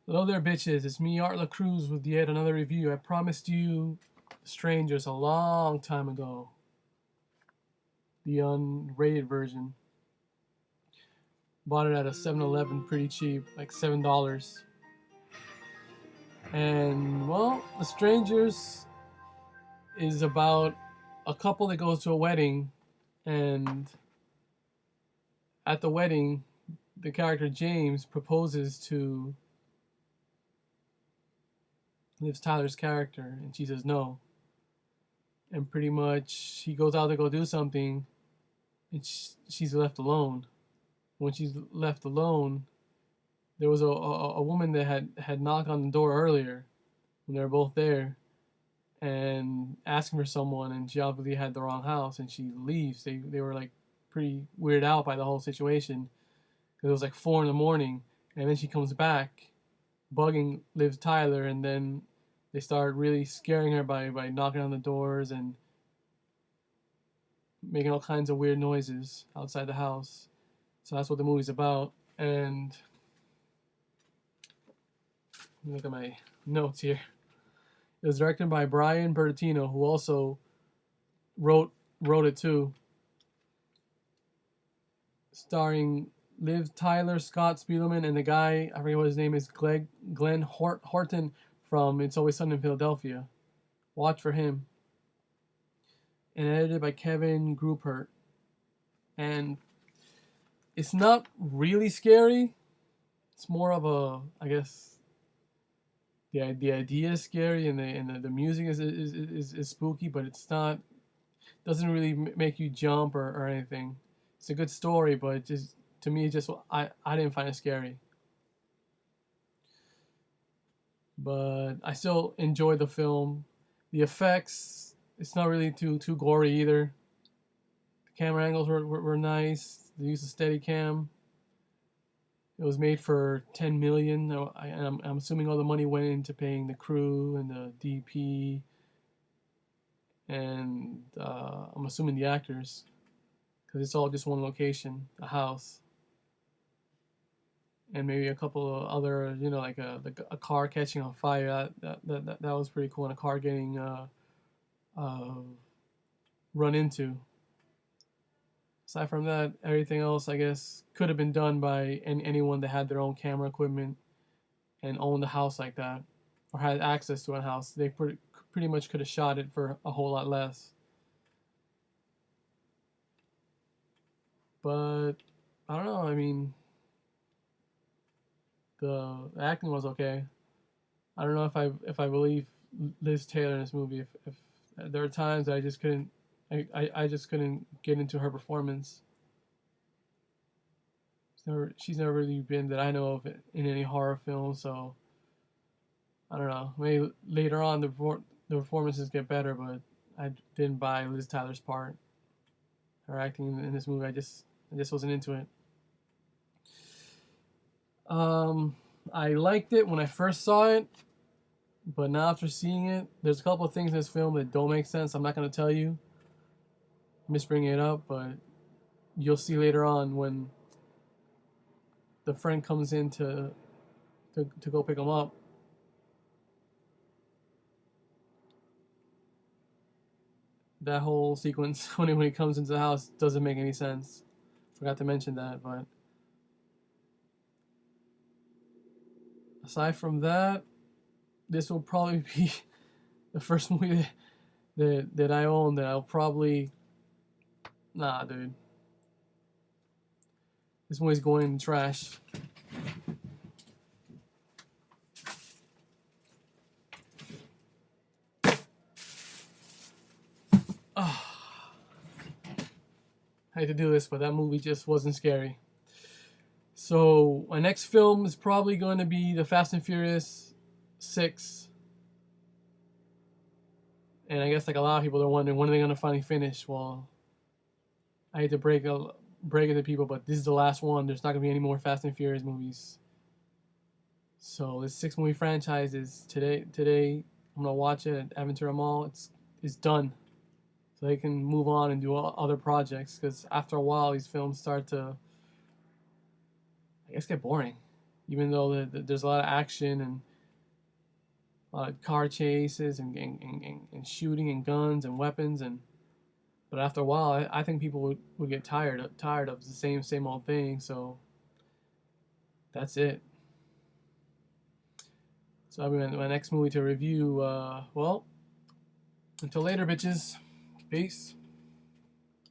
Hello there, bitches. It's me, Art LaCruz, with yet another review. I promised you Strangers a long time ago, the unrated version. Bought it at a 7-Eleven pretty cheap, like $7. And, well, The Strangers is about a couple that goes to a wedding, and at the wedding, the character James proposes to Liv Tyler's character, and she says no. And pretty much he goes out to go do something, and she's left alone. When she's left alone, there was a woman that had knocked on the door earlier when they were both there and asking for someone, and she obviously had the wrong house, and she leaves. They were like pretty weirded out by the whole situation because it was like 4 in the morning, and then she comes back bugging Liv Tyler, and then they start really scaring her by knocking on the doors and making all kinds of weird noises outside the house. So that's what the movie's about. And let me look at my notes here. It was directed by Brian Bertino, who also wrote it too. Starring Liv Tyler, Scott Spielman, and the guy, I forget what his name is, Glenn Horton from It's Always Sunny in Philadelphia. Watch for him. And edited by Kevin Gruppert. And it's not really scary. It's more of a, I guess, the idea is scary, and the music is spooky, but it's not, doesn't really make you jump or anything. It's a good story, but it just, to me, I didn't find it scary. But I still enjoyed the film. The effects, it's not really too gory either. The camera angles were nice. The use of Steadicam. It was made for 10 million. I'm assuming all the money went into paying the crew and the DP, and I'm assuming the actors, because it's all just one location, a house, and maybe a couple of other, like a car catching on fire. That was pretty cool, and a car getting uh, run into. Aside from that, everything else, I guess, could have been done by anyone that had their own camera equipment and owned a house like that, or had access to a house. They pretty much could have shot it for a whole lot less. But I don't know. I mean, the acting was okay. I don't know if I believe Liz Taylor in this movie. If there are times I just couldn't, I just couldn't get into her performance. She's never really been, that I know of, in any horror film. So I don't know. Maybe later on the performances get better, but I didn't buy Liz Tyler's part. Her acting in this movie, I just wasn't into it. I liked it when I first saw it, but now after seeing it, there's a couple of things in this film that don't make sense. I'm not gonna tell you. I'm just bringing it up, but you'll see later on when the friend comes in to go pick him up. That whole sequence when he comes into the house doesn't make any sense. Forgot to mention that, but aside from that, this will probably be the first movie that I own that I'll probably, nah, dude. This movie's going in the trash. Oh, I hate to do this, but that movie just wasn't scary. So my next film is probably going to be The Fast and Furious 6. And I guess like a lot of people are wondering, when are they going to finally finish? Well, I hate to break it to people, but this is the last one. There's not going to be any more Fast and Furious movies. So this 6-movie franchise is today. I'm gonna watch it at Aventura Mall. It's done, so they can move on and do other projects. Because after a while, these films start to, I guess, get boring. even though there's a lot of action and a lot of car chases and shooting and guns and weapons. But after a while, I think people would get tired of the same old thing. So that's it. So I mean, my next movie to review. Well, until later, bitches. Peace.